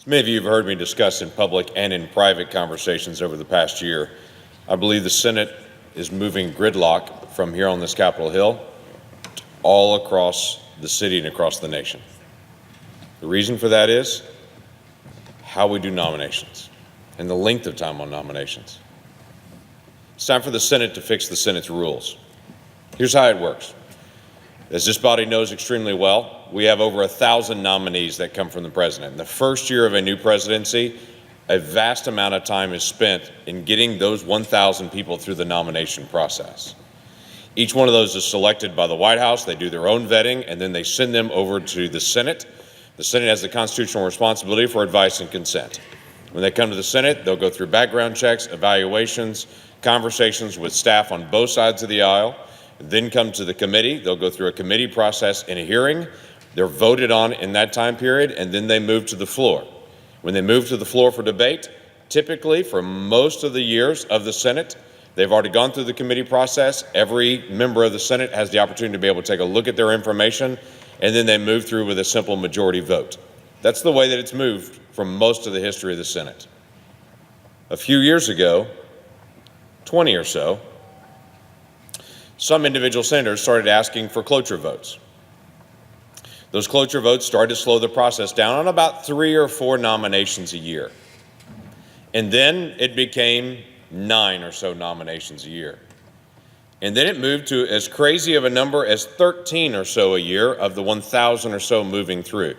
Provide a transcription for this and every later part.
As many of you have heard me discuss in public and in private conversations over the past year, I believe the Senate is moving gridlock from here on this Capitol Hill to all across the city and across the nation. The reason for that is how we do nominations and the length of time on nominations. It's time for the Senate to fix the Senate's rules. Here's how it works. As this body knows extremely well, we have over 1,000 nominees that come from the president. In the first year of a new presidency, a vast amount of time is spent in getting those 1,000 people through the nomination process. Each one of those is selected by the White House. They do their own vetting, and then they send them over to the Senate. The Senate has the constitutional responsibility for advice and consent. When they come to the Senate, they'll go through background checks, evaluations, conversations with staff on both sides of the aisle, then come to the committee. They'll go through a committee process and a hearing. They're voted on in that time period, and then they move to the floor. When they move to the floor for debate, typically for most of the years of the Senate, they've already gone through the committee process. Every member of the Senate has the opportunity to be able to take a look at their information, and then they move through with a simple majority vote. That's the way that it's moved for most of the history of the Senate. A few years ago, 20 or so, some individual senators started asking for cloture votes. Those cloture votes started to slow the process down on about 3 or 4 nominations a year. And then it became 9 or so nominations a year. And then it moved to as crazy of a number as 13 or so a year of the 1,000 or so moving through.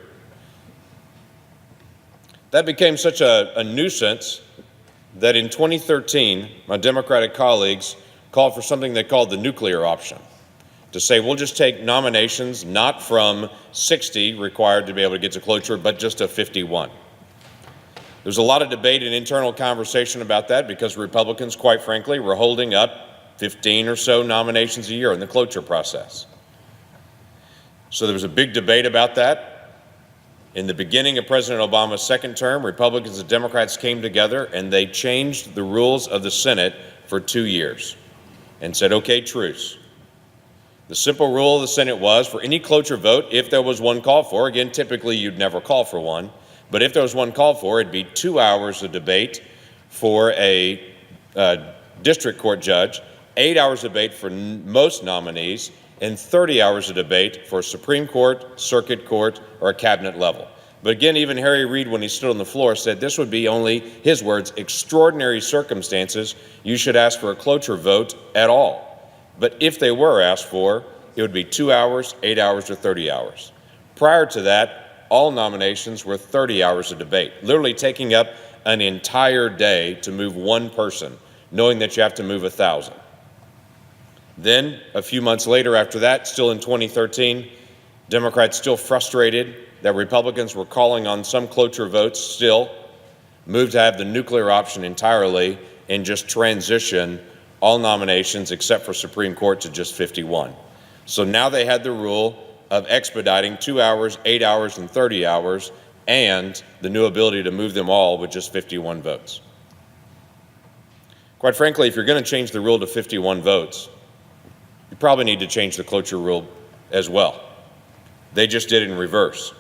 That became such a nuisance that in 2013, my Democratic colleagues called for something they called the nuclear option, to say we'll just take nominations not from 60 required to be able to get to cloture, but just a 51. There's a lot of debate and internal conversation about that because Republicans, quite frankly, were holding up 15 or so nominations a year in the cloture process. So there was a big debate about that. In the beginning of President Obama's second term, Republicans and Democrats came together and they changed the rules of the Senate for 2 years and said, okay, truce. The simple rule of the Senate was for any cloture vote, if there was one called for, again, typically you'd never call for one, but if there was one called for, it'd be 2 hours of debate for a district court judge, 8 hours of debate for most nominees, and 30 hours of debate for Supreme Court, Circuit Court, or a cabinet level. But again, even Harry Reid, when he stood on the floor, said this would be only, his words, extraordinary circumstances you should ask for a cloture vote at all. But if they were asked for, it would be 2 hours, 8 hours, or 30 hours. Prior to that, all nominations were 30 hours of debate, literally taking up an entire day to move one person, knowing that you have to move 1,000. Then, a few months later after that, still in 2013, Democrats still frustrated that Republicans were calling on some cloture votes still, moved to have the nuclear option entirely and just transition all nominations except for Supreme Court to just 51. So now they had the rule of expediting 2 hours, 8 hours, and 30 hours, and the new ability to move them all with just 51 votes. Quite frankly, if you're going to change the rule to 51 votes, you probably need to change the cloture rule as well. They just did it in reverse.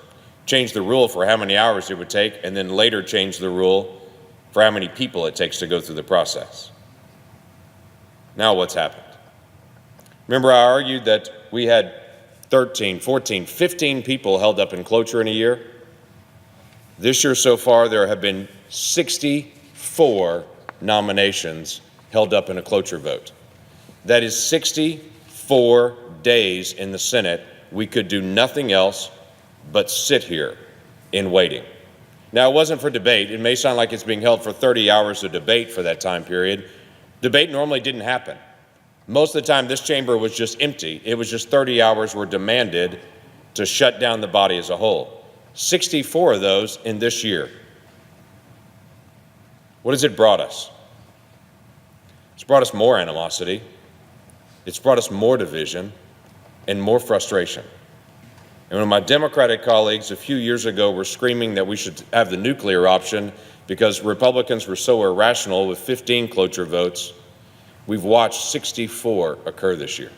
Change the rule for how many hours it would take, and then later change the rule for how many people it takes to go through the process. Now what's happened? Remember, I argued that we had 13, 14, 15 people held up in cloture in a year? This year so far, there have been 64 nominations held up in a cloture vote. That is 64 days in the Senate. We could do nothing else but sit here in waiting. Now, it wasn't for debate. It may sound like it's being held for 30 hours of debate for that time period. Debate normally didn't happen. Most of the time, this chamber was just empty. It was just 30 hours were demanded to shut down the body as a whole. 64 of those in this year. What has it brought us? It's brought us more animosity. It's brought us more division and more frustration. And when my Democratic colleagues a few years ago were screaming that we should have the nuclear option because Republicans were so irrational with 15 cloture votes, we've watched 64 occur this year.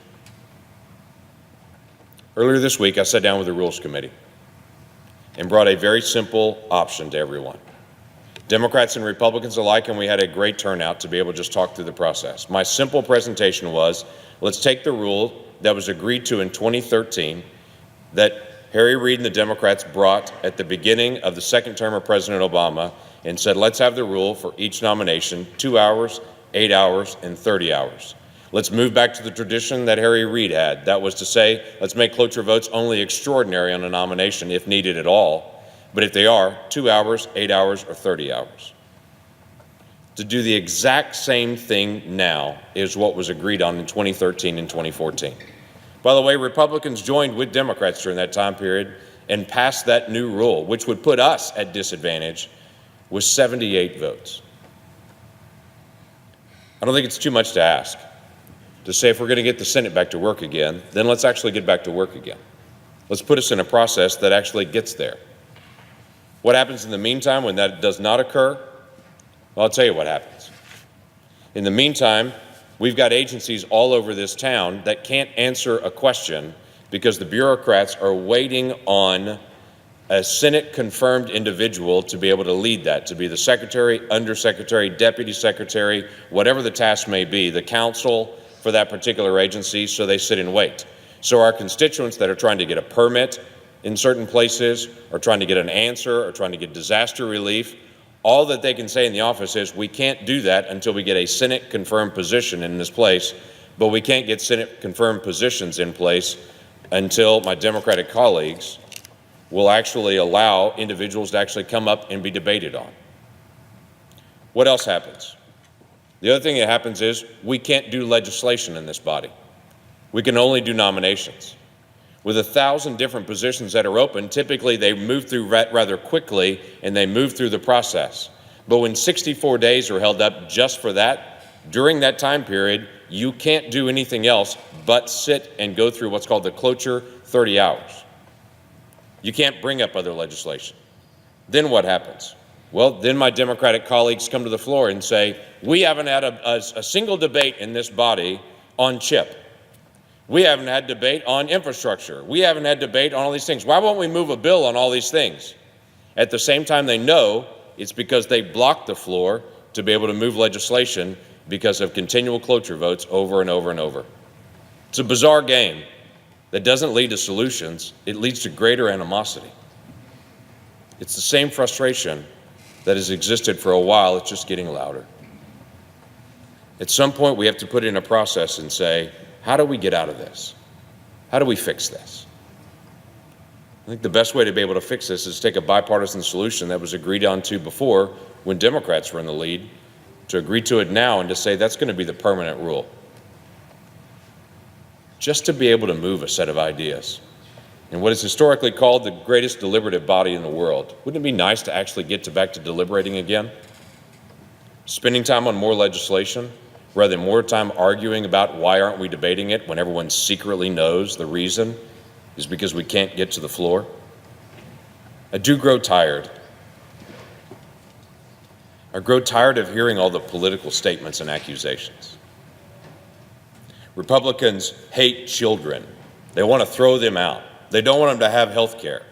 Earlier this week, I sat down with the Rules Committee. and brought a very simple option to everyone, Democrats and Republicans alike, and we had a great turnout to be able to just talk through the process. My simple presentation was, let's take the rule that was agreed to in 2013 that Harry Reid and the Democrats brought at the beginning of the second term of President Obama and said, let's have the rule for each nomination, 2 hours, 8 hours, and 30 hours. Let's move back to the tradition that Harry Reid had. That was to say, let's make cloture votes only extraordinary on a nomination if needed at all. But if they are, 2 hours, 8 hours, or 30 hours. To do the exact same thing now is what was agreed on in 2013 and 2014. By the way, Republicans joined with Democrats during that time period and passed that new rule, which would put us at disadvantage with 78 votes. I don't think it's too much to ask to say if we're going to get the Senate back to work again, then let's actually get back to work again. Let's put us in a process that actually gets there. What happens in the meantime when that does not occur? Well, I'll tell you what happens. In the meantime, we've got agencies all over this town that can't answer a question because the bureaucrats are waiting on a Senate-confirmed individual to be able to lead that, to be the secretary, undersecretary, deputy secretary, whatever the task may be, the counsel for that particular agency, so they sit and wait. So our constituents that are trying to get a permit in certain places, or trying to get an answer, or trying to get disaster relief, all that they can say in the office is, we can't do that until we get a Senate-confirmed position in this place, but we can't get Senate-confirmed positions in place until my Democratic colleagues will actually allow individuals to actually come up and be debated on. What else happens? The other thing that happens is we can't do legislation in this body. We can only do nominations. With 1,000 different positions that are open, typically they move through rather quickly and they move through the process. But when 64 days are held up just for that, during that time period, you can't do anything else but sit and go through what's called the cloture 30 hours. You can't bring up other legislation. Then what happens? Well, then my Democratic colleagues come to the floor and say, we haven't had a single debate in this body on CHIP. We haven't had debate on infrastructure. We haven't had debate on all these things. Why won't we move a bill on all these things? At the same time, they know it's because they blocked the floor to be able to move legislation because of continual cloture votes over and over and over. It's a bizarre game that doesn't lead to solutions. It leads to greater animosity. It's the same frustration that has existed for a while. It's just getting louder. At some point, we have to put in a process and say, how do we get out of this? How do we fix this? I think the best way to be able to fix this is to take a bipartisan solution that was agreed on to before when Democrats were in the lead, to agree to it now and to say that's going to be the permanent rule. Just to be able to move a set of ideas in what is historically called the greatest deliberative body in the world. Wouldn't it be nice to actually get back to deliberating again? Spending time on more legislation, rather than more time arguing about why aren't we debating it when everyone secretly knows the reason is because we can't get to the floor. I do grow tired. I grow tired of hearing all the political statements and accusations. Republicans hate children. They want to throw them out. They don't want them to have health care.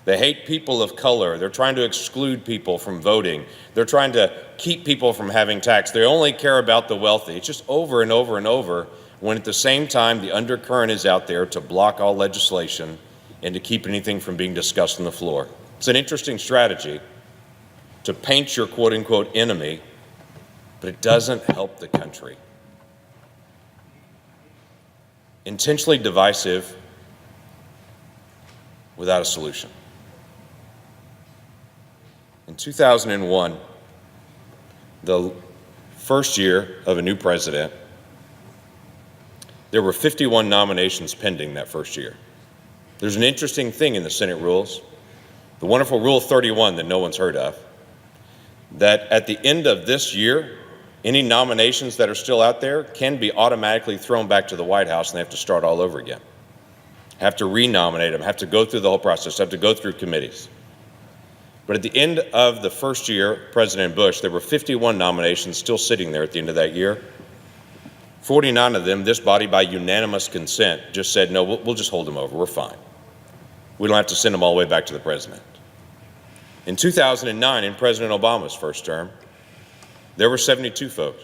They hate people of color. They're trying to exclude people from voting. They're trying to keep people from having tax. They only care about the wealthy. It's just over and over and over, when at the same time the undercurrent is out there to block all legislation and to keep anything from being discussed on the floor. It's an interesting strategy to paint your quote-unquote enemy, but it doesn't help the country. Intentionally divisive without a solution. In 2001, the first year of a new president, there were 51 nominations pending that first year. There's an interesting thing in the Senate rules, the wonderful Rule 31 that no one's heard of, that at the end of this year, any nominations that are still out there can be automatically thrown back to the White House and they have to start all over again. Have to renominate them, have to go through the whole process, have to go through committees. But at the end of the first year, President Bush, there were 51 nominations still sitting there at the end of that year. 49 of them, this body by unanimous consent just said, no, we'll just hold them over, we're fine. We don't have to send them all the way back to the president. In 2009, in President Obama's first term, there were 72 folks.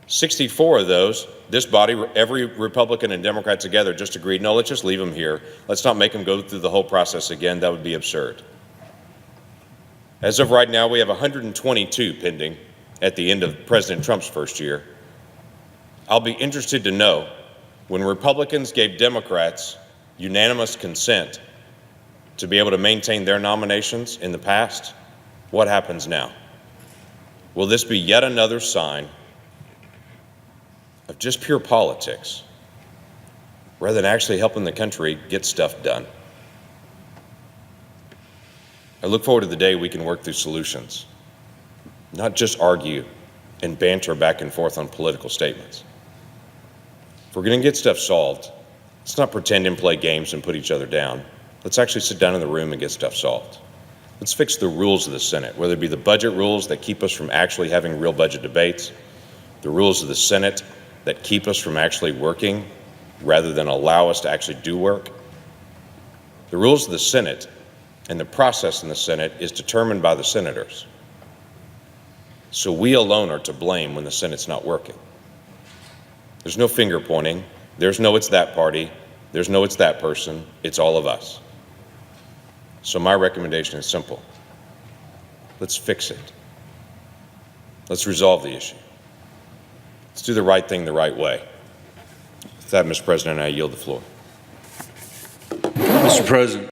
64 of those, this body, every Republican and Democrat together just agreed, no, let's just leave them here. Let's not make them go through the whole process again. That would be absurd. As of right now, we have 122 pending at the end of President Trump's first year. I'll be interested to know, when Republicans gave Democrats unanimous consent to be able to maintain their nominations in the past, what happens now? Will this be yet another sign of just pure politics rather than actually helping the country get stuff done? I look forward to the day we can work through solutions, not just argue and banter back and forth on political statements. If we're going to get stuff solved, let's not pretend and play games and put each other down. Let's actually sit down in the room and get stuff solved. Let's fix the rules of the Senate, whether it be the budget rules that keep us from actually having real budget debates, the rules of the Senate that keep us from actually working rather than allow us to actually do work. The rules of the Senate and the process in the Senate is determined by the senators. So we alone are to blame when the Senate's not working. There's no finger pointing. There's no it's that party. There's no it's that person. It's all of us. So my recommendation is simple. Let's fix it. Let's resolve the issue. Let's do the right thing the right way. With that, Mr. President, I yield the floor. Mr. President.